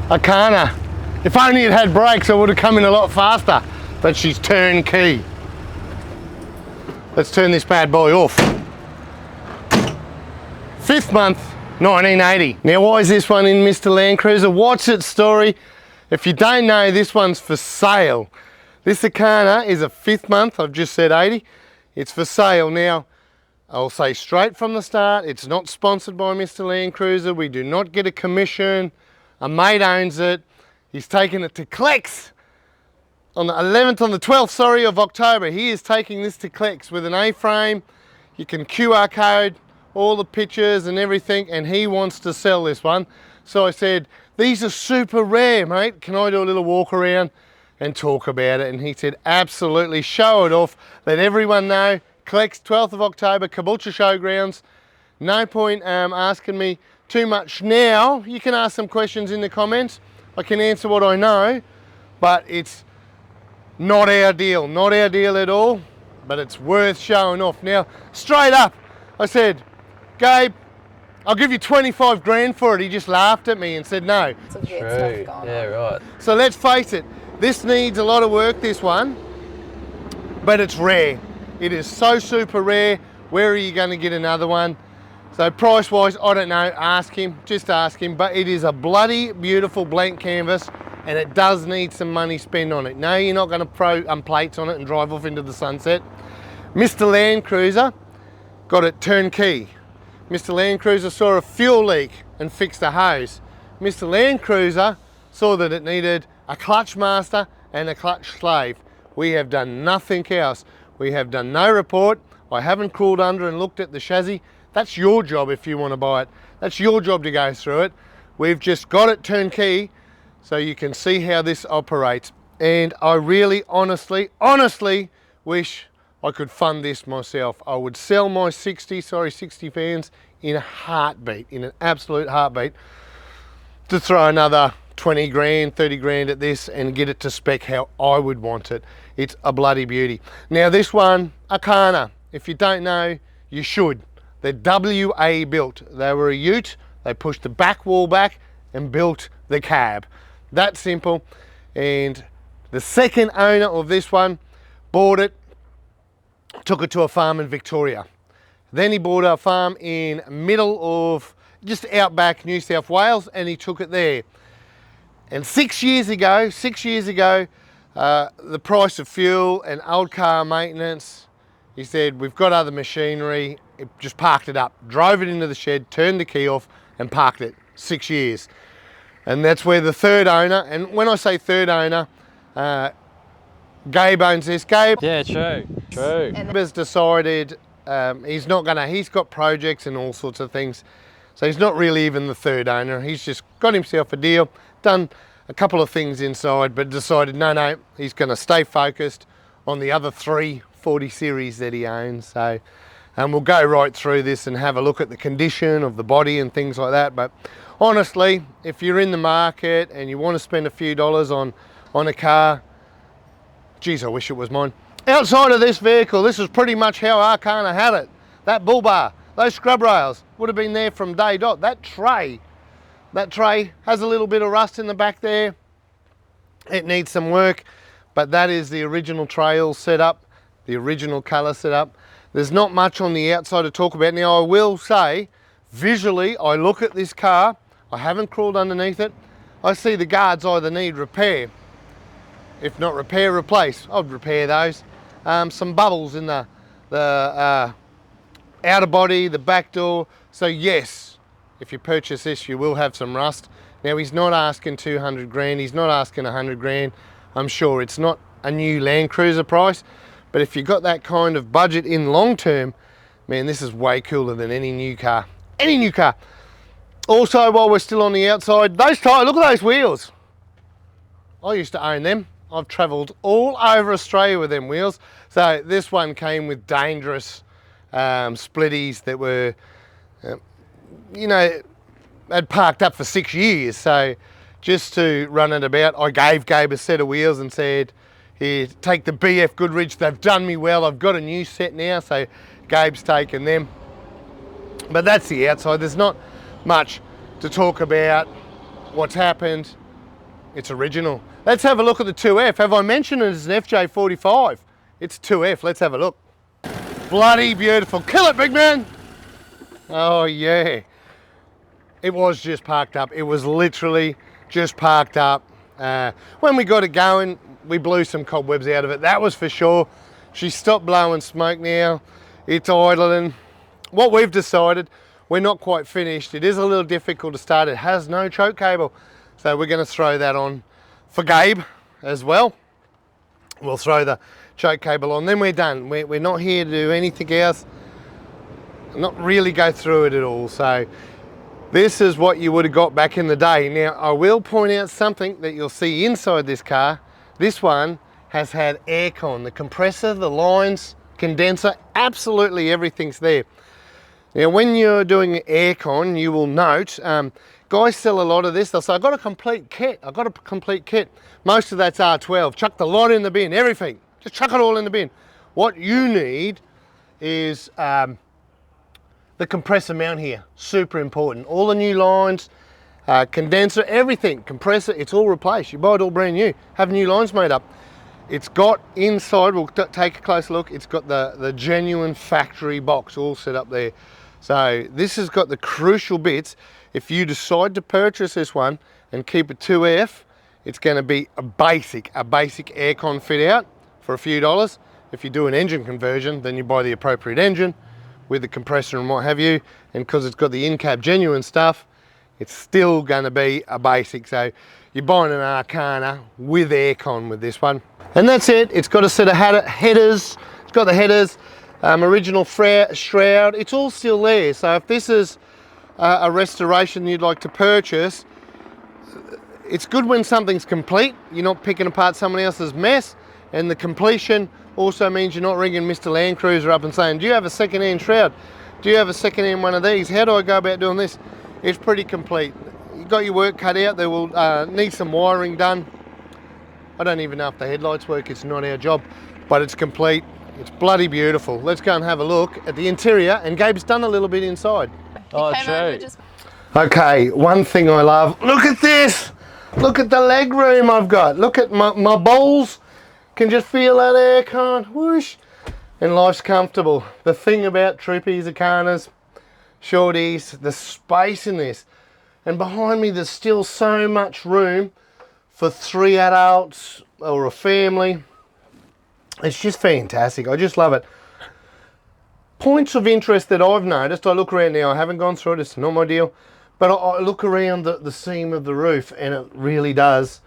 Arkana. If only it had brakes, I would have come in a lot faster, but she's turnkey. Let's turn this bad boy off. 5th month, 1980. Now, why is this one in Mr. Landcruiser? What's its story? If you don't know, this one's for sale. This Arkana is a 5th month, I've just said 80. It's for sale. Now, I'll say straight from the start, it's not sponsored by Mr. Landcruiser. We do not get a commission. A mate owns it. He's taken it to Clex on the 12th of October. He is taking this to Clex with an A-frame. You can QR code all the pictures and everything, and he wants to sell this one. So I said, these are super rare, mate. Can I do a little walk around and talk about it? And he said, absolutely, show it off. Let everyone know. Clex, 12th of October, Caboolture Showgrounds. No point asking me too much now. You can ask some questions in the comments. I can answer what I know, but it's not our deal at all, but it's worth showing off. Now, straight up, I said, Gabe, I'll give you 25 grand for it. He just laughed at me and said no. True. Yeah, right. So let's face it, this needs a lot of work, this one, but it's rare. It is so super rare. Where are you going to get another one? So price-wise, I don't know, ask him, just ask him, but it is a bloody beautiful blank canvas, and it does need some money spent on it. No, you're not going to throw plates on it and drive off into the sunset. Mr. Landcruiser got it turnkey. Mr. Landcruiser saw a fuel leak and fixed the hose. Mr. Landcruiser saw that it needed a clutch master and a clutch slave. We have done nothing else. We have done no report. I haven't crawled under and looked at the chassis. That's your job if you want to buy it. That's your job to go through it. We've just got it turnkey so you can see how this operates. And I really, honestly wish I could fund this myself. I would sell my 60 fans in a heartbeat, in an absolute heartbeat, to throw another 20 grand, 30 grand at this and get it to spec how I would want it. It's a bloody beauty. Now this one, Arkana, if you don't know, you should. They're WA built. They were a ute, they pushed the back wall back and built the cab. That simple. And the second owner of this one bought it, took it to a farm in Victoria. Then he bought a farm in middle of, just outback New South Wales, and he took it there. And 6 years ago, the price of fuel and old car maintenance, he said, we've got other machinery, it just parked it up, drove it into the shed, turned the key off and parked it. 6 years. And that's where the third owner, and when I say third owner, Gabe owns this. Gabe? Yeah, true. Has decided he's got projects and all sorts of things. So he's not really even the third owner. He's just got himself a deal, done a couple of things inside, but decided no, he's going to stay focused on the other 3 40 series that he owns. So we'll go right through this and have a look at the condition of the body and things like that. But honestly, if you're in the market and you want to spend a few dollars on a car, geez, I wish it was mine. Outside of this vehicle, this is pretty much how Arkana had it. That bull bar, those scrub rails would have been there from day dot. That tray has a little bit of rust in the back there. It needs some work, but that is the original trail setup, the original colour setup. There's not much on the outside to talk about. Now I will say, visually, I look at this car, I haven't crawled underneath it, I see the guards either need repair. If not repair, replace. I'd repair those. Some bubbles in the outer body, the back door. So yes, if you purchase this, you will have some rust. Now he's not asking 200 grand, he's not asking 100 grand. I'm sure it's not a new Landcruiser price, but if you've got that kind of budget in long term, man, this is way cooler than any new car. Any new car. Also, while we're still on the outside, those tires, look at those wheels. I used to own them. I've travelled all over Australia with them wheels. So this one came with dangerous splitties that were, had parked up for 6 years. So just to run it about, I gave Gabe a set of wheels and said, here, take the BF Goodrich. They've done me well. I've got a new set now. So Gabe's taken them. But that's the outside. There's not much to talk about what's happened. It's original. Let's have a look at the 2F. Have I mentioned it as an FJ45? It's 2F. Let's have a look. Bloody beautiful. Kill it, big man. Oh, yeah. It was just parked up. It was literally just parked up. When we got it going, we blew some cobwebs out of it. That was for sure. She stopped blowing smoke now. It's idling. What we've decided, we're not quite finished. It is a little difficult to start. It has no choke cable. So we're going to throw that on for Gabe as well. We'll throw the choke cable on, then we're done. We're not here to do anything else. Not really go through it at all. So this is what you would have got back in the day. Now, I will point out something that you'll see inside this car. This one has had aircon. The compressor, the lines, condenser, absolutely everything's there. Now, when you're doing aircon, you will note, guys sell a lot of this. They'll say, I've got a complete kit. I've got a complete kit. Most of that's R12. Chuck the lot in the bin, everything. Just chuck it all in the bin. What you need is the compressor mount here. Super important. All the new lines, condenser, everything. Compressor, it's all replaced. You buy it all brand new. Have new lines made up. It's got inside, we'll take a close look, it's got the genuine factory box all set up there. So this has got the crucial bits. If you decide to purchase this one and keep it 2F, it's going to be a basic aircon fit out for a few dollars. If you do an engine conversion, then you buy the appropriate engine with the compressor and what have you. And because it's got the in-cab genuine stuff, it's still going to be a basic. So you're buying an Arkana with aircon with this one. And that's it. It's got a set of headers. It's got the headers, original shroud. It's all still there. So if this is a restoration you'd like to purchase, it's good when something's complete. You're not picking apart someone else's mess. And the completion also means you're not ringing Mr. Landcruiser up and saying, do you have a second-hand shroud? Do you have a second-hand one of these? How do I go about doing this? It's pretty complete. You've got your work cut out. There will need some wiring done. I don't even know if the headlights work. It's not our job, but it's complete. It's bloody beautiful. Let's go and have a look at the interior, and Gabe's done a little bit inside. Oh, true. Okay, one thing I love. Look at this. Look at the leg room I've got. Look at my balls. Can just feel that aircon. Whoosh. And life's comfortable. The thing about troopies, Arkanas, shorties, the space in this. And behind me, there's still so much room for 3 adults or a family. It's just fantastic. I just love it. Points of interest that I've noticed, I look around now, I haven't gone through it, it's not my deal, but I look around the seam of the roof and it really does.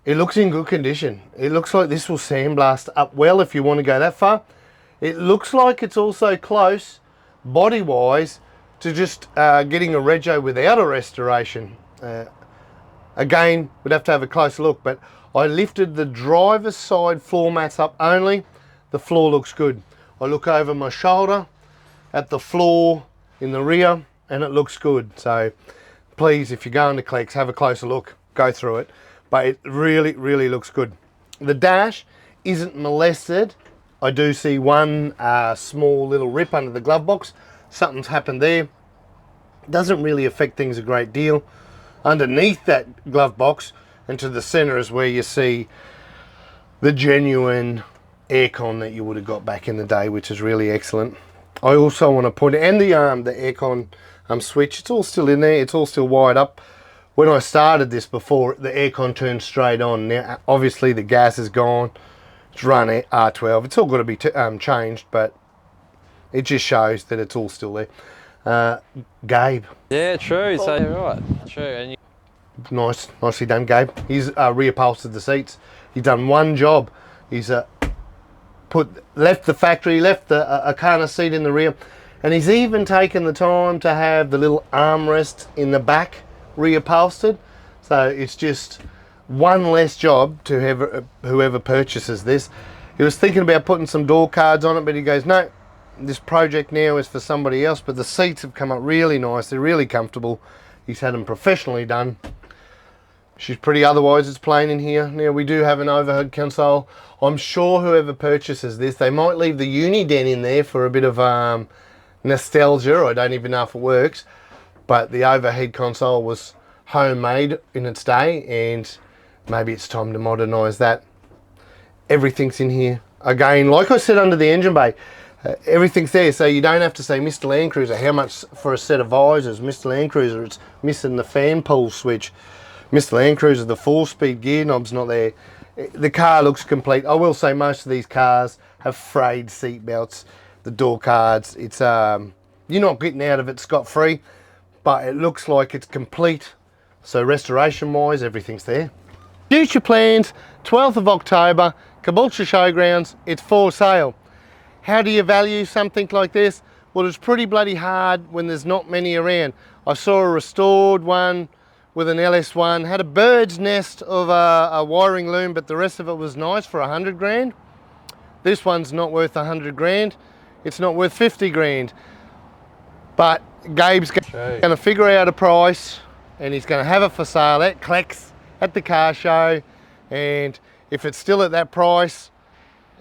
It looks in good condition. It looks like this will sandblast up well if you want to go that far. It looks like it's also close, body-wise, to just getting a rego without a restoration. Again, we'd have to have a close look, but I lifted the driver's side floor mats up only. The floor looks good. I look over my shoulder at the floor in the rear and it looks good. So please, if you're going to Clex, have a closer look, go through it. But it really, really looks good. The dash isn't molested. I do see one small little rip under the glove box. Something's happened there. Doesn't really affect things a great deal. Underneath that glove box and to the center is where you see the genuine aircon that you would have got back in the day, which is really excellent. I also want to point out, and the aircon switch, it's all still in there, it's all still wired up. When I started this before, the aircon turned straight on. Now obviously the gas is gone, it's run R12, it's all got to be changed, but it just shows that it's all still there. Gabe. Yeah, true, so you're right, true. And Nicely done, Gabe. He's reupholstered the seats. He's done one job. He's left the factory, left the Arkana seat in the rear, and he's even taken the time to have the little armrest in the back reupholstered. So it's just one less job to whoever purchases this. He was thinking about putting some door cards on it, but he goes, no, this project now is for somebody else. But the seats have come up really nice. They're really comfortable. He's had them professionally done. She's pretty, otherwise it's plain in here. Now we do have an overhead console. I'm sure whoever purchases this, they might leave the Uniden in there for a bit of nostalgia. I don't even know if it works, but the overhead console was homemade in its day, and maybe it's time to modernise that. Everything's in here. Again, like I said under the engine bay, everything's there, so you don't have to say, Mr. Landcruiser, how much for a set of visors? Mr. Landcruiser, it's missing the fan pull switch. Mr. Landcruiser, the 4-speed gear knob's not there. The car looks complete. I will say most of these cars have frayed seat belts, the door cards. It's you're not getting out of it scot-free, but it looks like it's complete. So restoration wise, everything's there. Future plans, 12th of October, Caboolture Showgrounds, it's for sale. How do you value something like this? Well, it's pretty bloody hard when there's not many around. I saw a restored one with an LS1, had a bird's nest of a wiring loom, but the rest of it was nice for 100 grand. This one's not worth 100 grand. It's not worth 50 grand. But Gabe's going to figure out a price and he's going to have it for sale at Clex at the car show. And if it's still at that price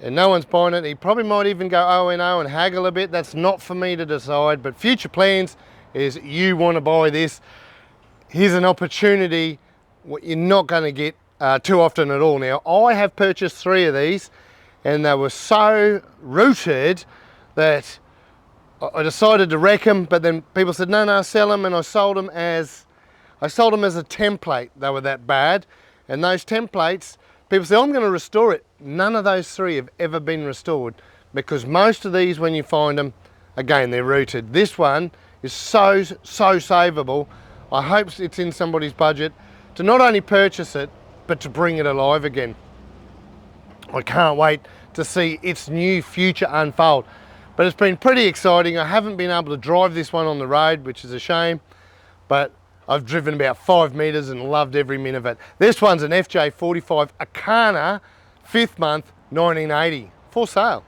and no one's buying it, he probably might even go O&O and haggle a bit. That's not for me to decide, but future plans is you want to buy this. Here's an opportunity what you're not going to get too often at all. Now, I have purchased 3 of these and they were so rooted that I decided to wreck them, but then people said, no, sell them, and I sold them as a template. They were that bad. And those templates, people say, I'm going to restore it. None of those 3 have ever been restored, because most of these, when you find them, again, they're rooted. This one is so savable. I hope it's in somebody's budget to not only purchase it, but to bring it alive again. I can't wait to see its new future unfold. But it's been pretty exciting. I haven't been able to drive this one on the road, which is a shame, but I've driven about 5 meters and loved every minute of it. This one's an FJ45 Arkana, 5th month, 1980, for sale.